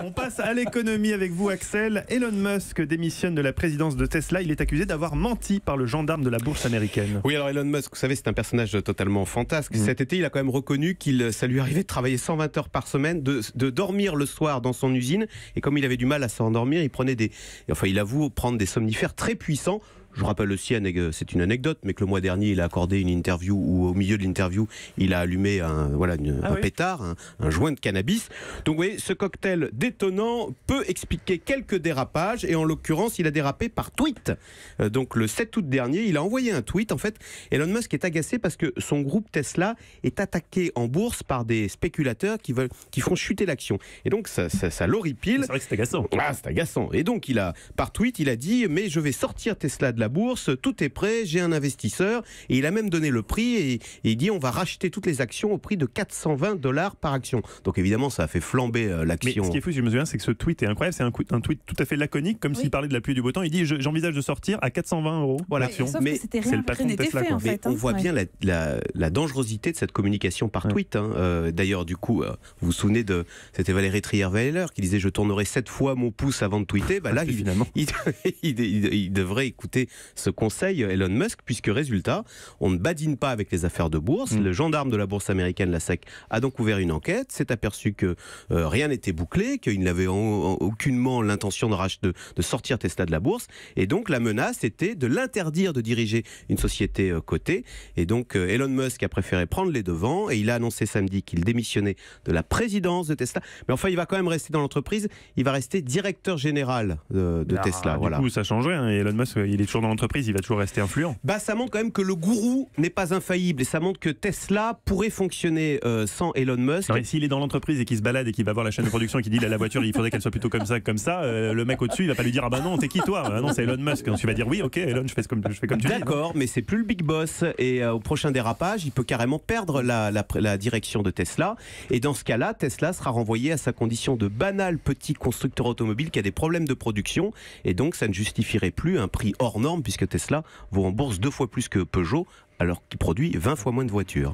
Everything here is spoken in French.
On passe à l'économie avec vous, Axel. Elon Musk démissionne de la présidence de Tesla. Il est accusé d'avoir menti par le gendarme de la bourse américaine. Oui, alors Elon Musk, vous savez, c'est un personnage totalement fantasque. Cet été, il a quand même reconnu qu'il ça lui arrivait de travailler 120 heures par semaine, de dormir le soir dans son usine. Et comme il avait du mal à s'endormir, il prenait il avoue prendre des somnifères très puissants. Je rappelle aussi, c'est une anecdote, mais que le mois dernier, il a accordé une interview où, au milieu de l'interview, il a allumé un pétard, un joint de cannabis. Donc, vous voyez, ce cocktail détonnant peut expliquer quelques dérapages, et en l'occurrence, il a dérapé par tweet. Donc, le 7 août dernier, il a envoyé un tweet. En fait, Elon Musk est agacé parce que son groupe Tesla est attaqué en bourse par des spéculateurs qui font chuter l'action. Et donc, ça l'horripile. C'est vrai que c'est agaçant. Ah, c'est agaçant. Et donc, par tweet, il a dit « Mais je vais sortir Tesla de la bourse, tout est prêt, j'ai un investisseur ». Et il a même donné le prix et il dit « On va racheter toutes les actions au prix de $420 par action ». Donc évidemment, ça a fait flamber l'action. Mais ce qui est fou, si je me souviens, c'est que ce tweet est incroyable. C'est un tweet tout à fait laconique, comme s'il parlait de la pluie et du beau temps. Il dit « J'envisage de sortir à 420 € l'action ». Mais c'est le patron de Tesla. On voit bien la dangerosité de cette communication par tweet. D'ailleurs, du coup, vous vous souvenez c'était Valérie Trierweiler qui disait « Je tournerai 7 fois mon pouce avant de tweeter ». Là, il devrait écouter ce conseil, Elon Musk, puisque résultat, on ne badine pas avec les affaires de bourse. Le gendarme de la bourse américaine, la SEC, a donc ouvert une enquête, s'est aperçu que rien n'était bouclé, qu'il n'avait aucunement l'intention de sortir Tesla de la bourse, et donc la menace était de l'interdire de diriger une société cotée. Et donc Elon Musk a préféré prendre les devants, et il a annoncé samedi qu'il démissionnait de la présidence de Tesla. Mais enfin, il va quand même rester dans l'entreprise, il va rester directeur général de Tesla. Du coup, ça change rien. Elon Musk, il est toujours dans l'entreprise, il va toujours rester influent. Ça montre quand même que le gourou n'est pas infaillible, et ça montre que Tesla pourrait fonctionner sans Elon Musk. Non, s'il est dans l'entreprise et qu'il se balade et qu'il va voir la chaîne de production et qu'il dit la voiture, il faudrait qu'elle soit plutôt comme ça, le mec au-dessus, il va pas lui dire ah bah non, t'es qui toi? Ah non, c'est Elon Musk. Donc tu vas dire oui, ok, Elon, je fais comme tu dis. D'accord, mais c'est plus le big boss, et au prochain dérapage, il peut carrément perdre la direction de Tesla, et dans ce cas-là, Tesla sera renvoyé à sa condition de banal petit constructeur automobile qui a des problèmes de production, et donc ça ne justifierait plus un prix hors norme puisque Tesla vaut en bourse 2 fois plus que Peugeot alors qu'il produit 20 fois moins de voitures.